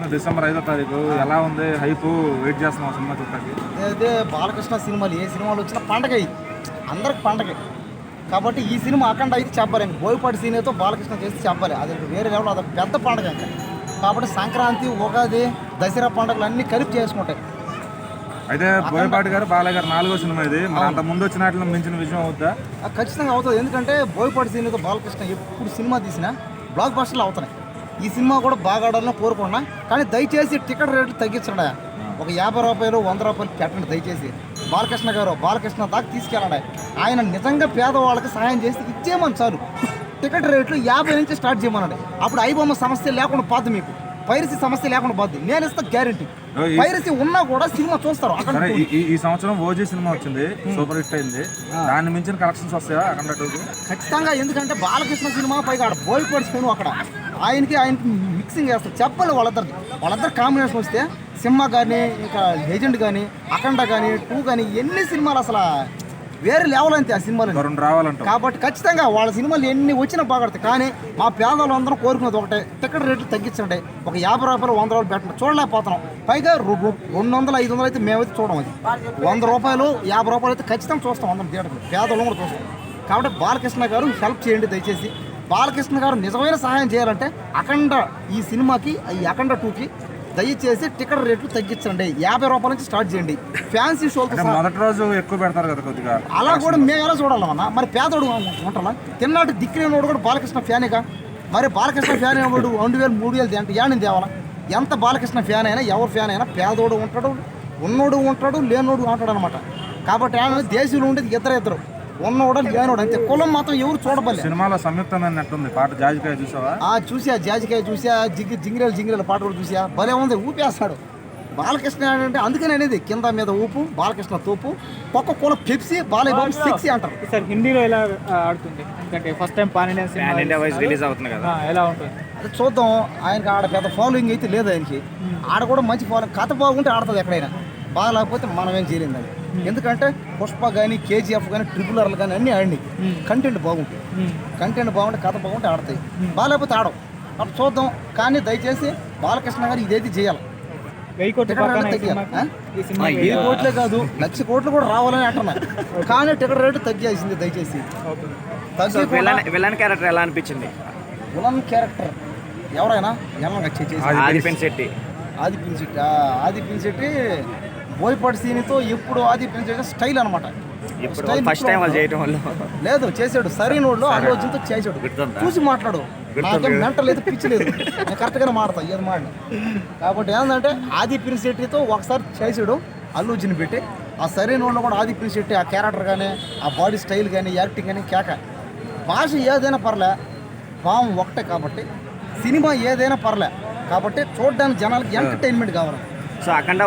వస్తుంది డిసెంబర్ 5వ తారీఖు. ఎలా ఉంది హైప్? వెయిట్ చేస్తున్నాం సినిమా చూడటానికి. అదే బాలకృష్ణ సినిమాలు ఏ సినిమాలు వచ్చినా పండగ ఇది, అందరికి పండగ. కాబట్టి ఈ సినిమా అఖండ అయితే చెప్పాలి, బోయపాటి సీనియర్తో బాలకృష్ణ చేసి చెప్పాలి. అది వేరే లెవెల్, అదొక పెద్ద పండగ ఇంకా. కాబట్టి సంక్రాంతి, ఉగాది, దసరా పండుగలు అన్నీ కలిపి చేసుకుంటాయి. అయితే బోయపాటి గారు, బాలయ్య గారు 4వ సినిమా ఇది. మరి అంత ముందు వచ్చిన వాటిలో మించిన విషయం అవుతుందా? ఖచ్చితంగా అవుతుంది. ఎందుకంటే బోయపాటి సీనియర్తో బాలకృష్ణ ఎప్పుడు సినిమా తీసినా బ్లాక్ బస్టర్లు అవుతున్నాయి. ఈ సినిమా కూడా బాగా ఆడాలని కోరుకున్నా, కానీ దయచేసి టికెట్ రేట్లు తగ్గించండి. ఒక 50 రూపాయలు 100 రూపాయలు పెట్టండి దయచేసి. బాలకృష్ణ గారు బాలకృష్ణ దాకా తీసుకెళ్ళండి. ఆయన నిజంగా పేదవాళ్ళకి సహాయం చేసి ఇచ్చేయమని చాలు. టికెట్ రేట్లు 50 నుంచి స్టార్ట్ చేయమనండి. అప్పుడు ఐబొమ్మ సమస్య లేకుండా పోద్ది, మీకు పైరసీ సమస్య లేకుండా పోద్ది. నేను ఇస్తా గ్యారెంటీ. పైరసీ ఉన్నా కూడా సినిమా చూస్తారు. అక్కడ ఈ సంవత్సరం ఓజీ సినిమా వచ్చింది, సూపర్ హిట్ అయింది. దాన్ని మించిన కలెక్షన్స్ వస్తాయా అఖండ 2కి? ఖచ్చితంగా. ఎందుకంటే బాలకృష్ణ సినిమా పైగా ఆడ బోయపాటి సినిమా అక్కడ ఆయనకి మిక్సింగ్ చేస్తారు. చెప్పాలి వాళ్ళిద్దరు కాంబినేషన్ వస్తే సింహ కానీ, ఇంకా లెజెండ్ కానీ, అఖండ కానీ, 2 కానీ, ఎన్ని సినిమాలు అసలు వేరే లెవెల్ అంతే ఆ సినిమాలు రావాలంట. కాబట్టి ఖచ్చితంగా వాళ్ళ సినిమాలు ఎన్ని వచ్చినా బాగుపడతాయి. కానీ మా పేదవాళ్ళు అందరం కోరుకునేది ఒకటే, టికెట్ రేట్లు తగ్గించండి. ఒక 50 రూపాయలు 100 రూపాయలు పెట్టండి. చూడలేకపోతున్నాం. పైగా 200, 500 అయితే మేమైతే చూడడం. అది 100 రూపాయలు 50 రూపాయలు అయితే ఖచ్చితంగా చూస్తాం అందరం థియేటర్లో, పేదవాళ్ళు కూడా చూస్తాం. కాబట్టి బాలకృష్ణ గారు హెల్ప్ చేయండి దయచేసి. బాలకృష్ణ గారు నిజమైన సహాయం చేయాలంటే అఖండ ఈ సినిమాకి, ఈ అఖండ 2కి దయచేసి టికెట్ రేట్లు తగ్గించండి. 50 రూపాయల నుంచి స్టార్ట్ చేయండి. ఫ్యాన్సీ షోకి మొదటి రోజు ఎక్కువ పెడతారు కదా కొద్దిగా. అలా కూడా మేము ఎలా చూడాలన్నా? మరి పేదోడు ఉంటారా? తిన్నాటి దిక్కులేనోడు కూడా బాలకృష్ణ ఫ్యానేగా. మరి బాలకృష్ణ ఫ్యాన్ అయినవాడు 2000, 3000 అంటే ఏమని తేవాలా? ఎంత బాలకృష్ణ ఫ్యాన్ అయినా, ఎవరు ఫ్యాన్ అయినా పేదోడు ఉంటాడు, ఉన్నోడు ఉంటాడు, లేనోడు ఉంటాడు అనమాట. కాబట్టి ఆయన దేశంలో ఉండేది ఇద్దరు, ఉన్నోడు లేనోడు అంతే. కులం మాత్రం ఎవరు చూడబోలే. సినిమాలో సంయుక్తమైన నెట్టుంది పాట జాజికాయ చూసావా? చూసా, జాజికాయ చూసా, జింగిరేల పాట కూడా చూసా. భలే ఉంది, ఊపేస్తాడు బాలకృష్ణ. అంటే అందుకని అనేది కింద మీద ఊపు, బాలకృష్ణ తోపు, ఒక్క కుల పెప్సీ, బాలయ్య బాబు సెక్సీ అంటారు. సార్ హిందీలో ఎలా ఆడుతుంది? ఎందుకంటే first time pan India wise release అవుతుంది కదా, ఎలా ఉంటుంది అది చూద్దాం. ఆయనకి ఆడ పెద్ద ఫాలోయింగ్ అయితే లేదు ఆయనకి. ఆడ కూడా మంచి ఫాలోయింగ్, కథ బాగుంటే ఆడుతుంది ఎక్కడైనా. బాగా లేకపోతే మనం ఏం చేయలేదు అది. ఎందుకంటే పుష్ప కానీ, KGF కానీ, RRR కానీ అన్నీ ఆడినాయి. కంటెంట్ బాగుంటుంది, కంటెంట్ బాగుంటే కథ బాగుంటే ఆడతాయి. బాగాలేకపోతే ఆడవు. అప్పుడు చూద్దాం. కానీ దయచేసి బాలకృష్ణ గారు ఇదైతే చేయాలి. 1000 కోట్లు కోట్లే కాదు, 1,00,000 కోట్లు కూడా రావాలని అంటున్నా. కానీ టికెట్ రేటు తగ్గాల్సింది దయచేసి. విలన్ క్యారెక్టర్ ఎలా అనిపించింది? విలన్ క్యారెక్టర్ ఎవరైనా ఆది పినిశెట్టి బోయపాటి సీనితో ఎప్పుడు ఆది పినిశెట్టి స్టైల్ అనమాట. ఫస్ట్ టైం వాళ్ళు చేయడం వల్ల లేదు, చేసాడు సరైన వాళ్ళు అల్లు అర్జున్తో చేసాడు. చూసి మాట్లాడు, నాకేం మెంటల్ లేదు, పిచ్చి లేదు, నేను కరెక్ట్గానే మాడతా ఏది మాడిన. కాబట్టి ఏంటంటే ఆది పినిశెట్టితో ఒకసారి చేసాడు అల్లు అర్జున్ పెట్టి. ఆ సరైన వాళ్ళు కూడా ఆది పినిశెట్టి ఆ క్యారెక్టర్ కానీ, ఆ బాడీ స్టైల్ కానీ, యాక్టింగ్ కానీ కేక. భాష ఏదైనా పర్లే, భావం ఒకటే. కాబట్టి సినిమా ఏదైనా పర్లే. కాబట్టి చూడడానికి జనాలకి ఎంటర్టైన్మెంట్ కావాలి. సో అఖండ